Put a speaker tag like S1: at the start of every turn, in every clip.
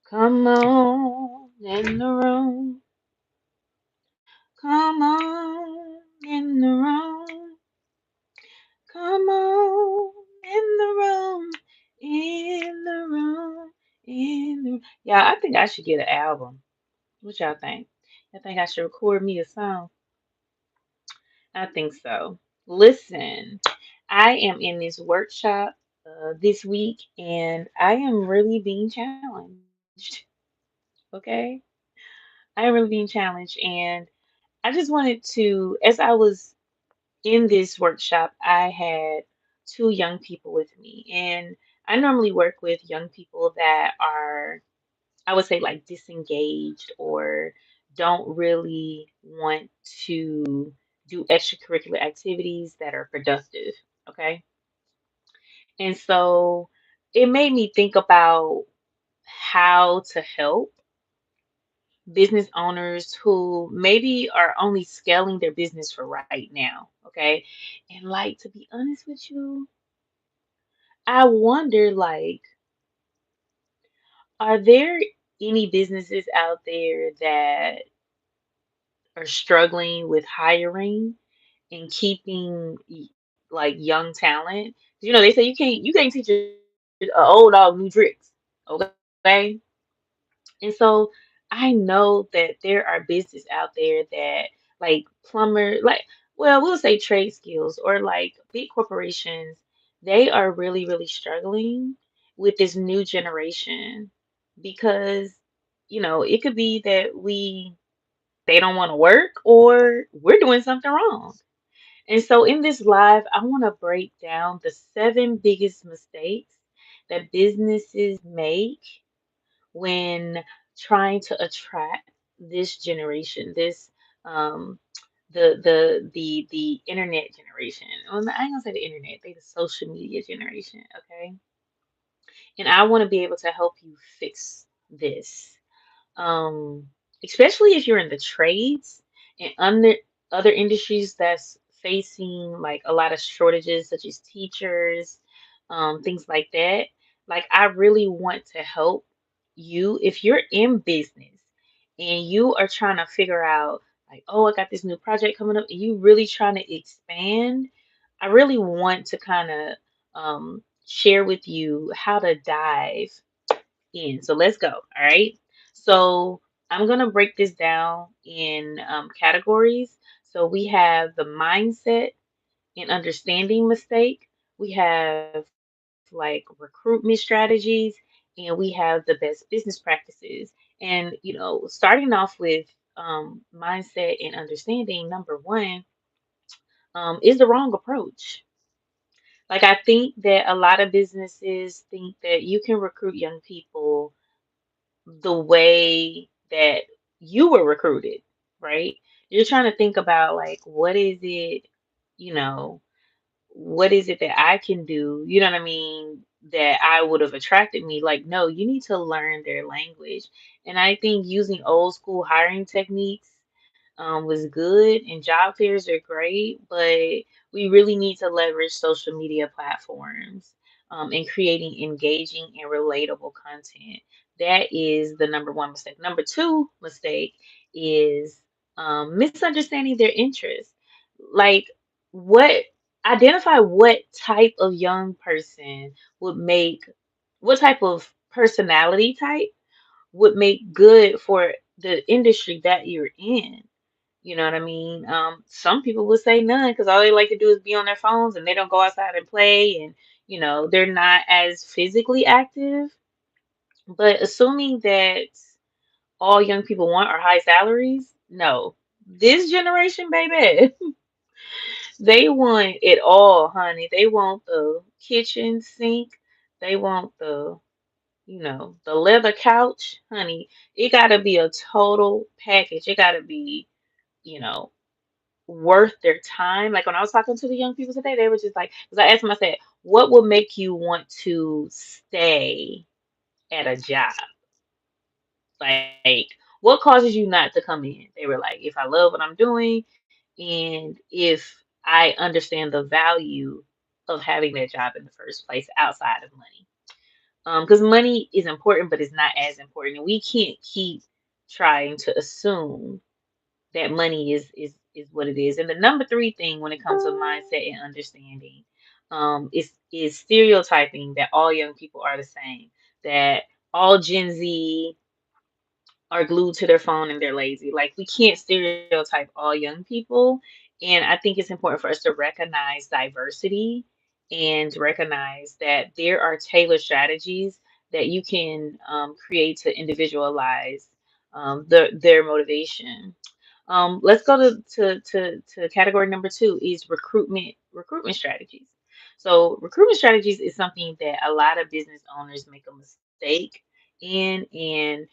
S1: Come on in the room. Come on in the room. Come on in the room. In the room. In the Yeah, I think I should get an album. What y'all think? I think I should record me a song. I think so. Listen, I am in this workshop this week and I am really being challenged. Okay? I am really being challenged and I just wanted to, as I was in this workshop, I had two young people with me. And I normally work with young people that are, I would say, like disengaged or don't really want to do extracurricular activities that are productive. Okay. And so it made me think about how to help business owners who maybe are only scaling their business for right now. Okay. And like, to be honest with you, I wonder, like, are there any businesses out there that are struggling with hiring and keeping like young talent? You know, they say you can't teach an old dog new tricks. Okay. And so I know that there are businesses out there that like plumber, like, well, we'll say trade skills or like big corporations, they are really, really struggling with this new generation because, it could be that they don't want to work or we're doing something wrong. And so in this live, I want to break down the seven biggest mistakes that businesses make when trying to attract this generation, this um the internet generation. Well, I ain't gonna say the internet, they the social media generation, okay? And I want to be able to help you fix this. Um, Especially if you're in the trades and under other industries that's facing like a lot of shortages, such as teachers, things like that. Like, I really want to help you if you're in business and you are trying to figure out, like, oh, I got this new project coming up, and you really trying to expand. I really want to kind of share with you how to dive in. So let's go. All right. So I'm going to break this down in categories. So we have the mindset and understanding mistake. We have like recruitment strategies, and we have the best business practices. And, starting off with mindset and understanding, number one, is the wrong approach. Like, I think that a lot of businesses think that you can recruit young people the way that you were recruited, right? You're trying to think about, like, you know, what is it that I can do, you know what I mean, that I would have attracted me. Like, no, you need to learn their language. And I think using old school hiring techniques was good, and job fairs are great, but we really need to leverage social media platforms and creating engaging and relatable content. That is the number one mistake. Number two mistake is misunderstanding their interests. Like, what identify what type of young person would make what type of personality type would make good for the industry that you're in. You know what I mean? Some people would say none because all they like to do is be on their phones and they don't go outside and play, and they're not as physically active. But assuming that all young people want are high salaries, no. This generation, baby, they want it all, honey. They want the kitchen sink. They want the leather couch, honey. It gotta be a total package. It gotta be, you know, worth their time. Like when I was talking to the young people today, they were just like, because I asked them, I said, what would make you want to stay at a job? Like, what causes you not to come in? They were like, if I love what I'm doing and if I understand the value of having that job in the first place outside of money. Because money is important, but it's not as important. And we can't keep trying to assume that money is what it is. And the number three thing when it comes to mindset and understanding, is stereotyping that all young people are the same, that all Gen Z are glued to their phone and they're lazy. Like, we can't stereotype all young people. And I think it's important for us to recognize diversity and recognize that there are tailored strategies that you can create to individualize their motivation. Let's go to category number two is recruitment strategies. So recruitment strategies is something that a lot of business owners make a mistake in, and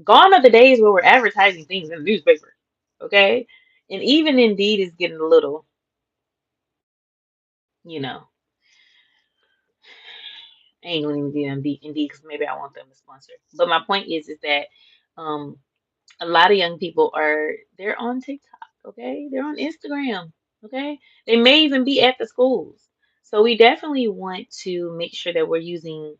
S1: gone are the days where we're advertising things in the newspaper. Okay. And even Indeed is getting a little, you know, I ain't gonna even get Indeed because maybe I want them to sponsor. But my point is that um a lot of young people they're on TikTok, okay? They're on Instagram, okay? They may even be at the schools. So we definitely want to make sure that we're using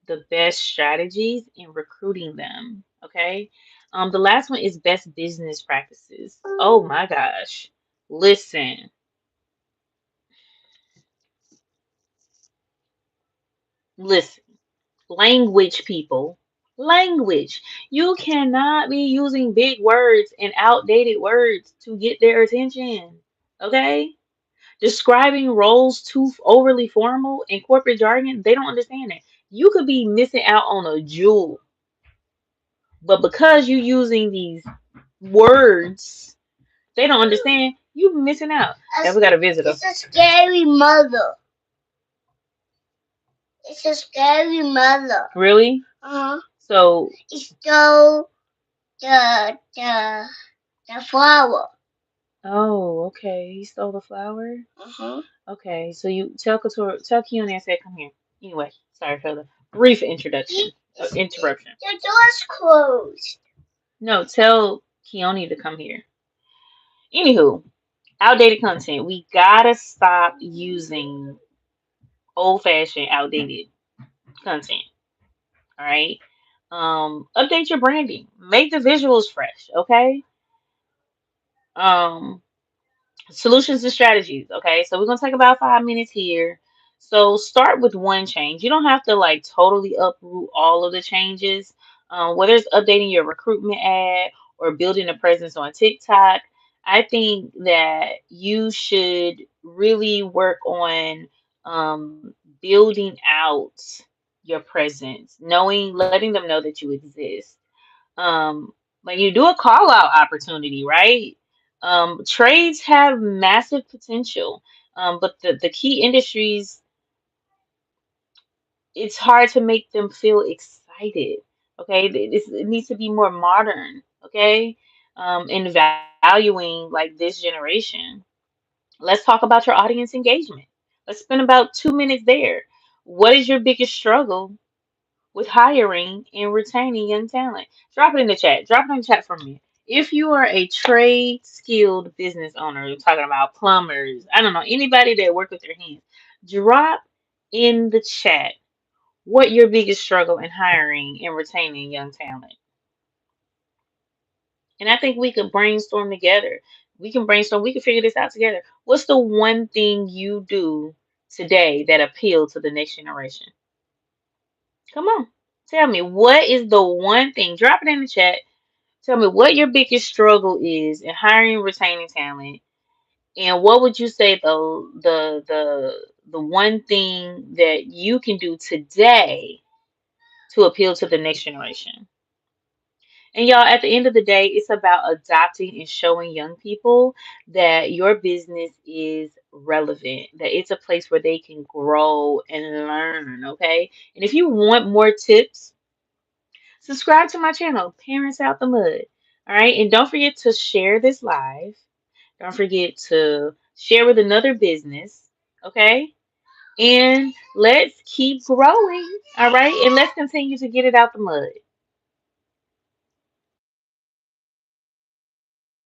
S1: the best strategies in recruiting them, okay? The last one is best business practices. Oh my gosh. Listen, listen. Language, people. Language. You cannot be using big words and outdated words to get their attention. Okay? Describing roles too overly formal in corporate jargon, they don't understand it. You could be missing out on a jewel, but because you're using these words, they don't understand. You missing out. Yeah, we got a visitor. It's a scary mother. It's a scary mother. Really? Uh-huh. So it stole the flower. Oh, okay. He stole the flower. Uh-huh. Okay, so you tell Keone I said come here. Anyway, sorry for the brief introduction. Interruption. The door's closed. No, tell Keone to come here. Anywho, outdated content. We gotta stop using old-fashioned, outdated content. All right. Update your branding. Make the visuals fresh. Okay. Um, Solutions and strategies. Okay, so we're gonna take about 5 minutes here. So start with one change. You don't have to like totally uproot all of the changes. Whether it's updating your recruitment ad or building a presence on TikTok, I think that you should really work on building out your presence, letting them know that you exist. Like, you do a call out opportunity, right? Trades have massive potential, but the key industries, it's hard to make them feel excited. Okay, it needs to be more modern. Okay, in valuing like this generation. Let's talk about your audience engagement. Let's spend about 2 minutes there. What is your biggest struggle with hiring and retaining young talent? Drop it in the chat. Drop it in the chat for me. If you are a trade skilled business owner, you're talking about plumbers, I don't know, anybody that work with their hands, drop in the chat what your biggest struggle in hiring and retaining young talent. And I think we could brainstorm together. We can figure this out together. What's the one thing you do today that appeal to the next generation? Come on. Tell me, what is the one thing? Drop it in the chat. Tell me what your biggest struggle is in hiring and retaining talent, and what would you say the one thing that you can do today to appeal to the next generation? And y'all, at the end of the day, it's about adopting and showing young people that your business is relevant, that it's a place where they can grow and learn, okay? And if you want more tips, subscribe to my channel, Parents Out the Mud. All right. And don't forget to share this live. Don't forget to share with another business. Okay. And let's keep growing. All right. And let's continue to get it out the mud.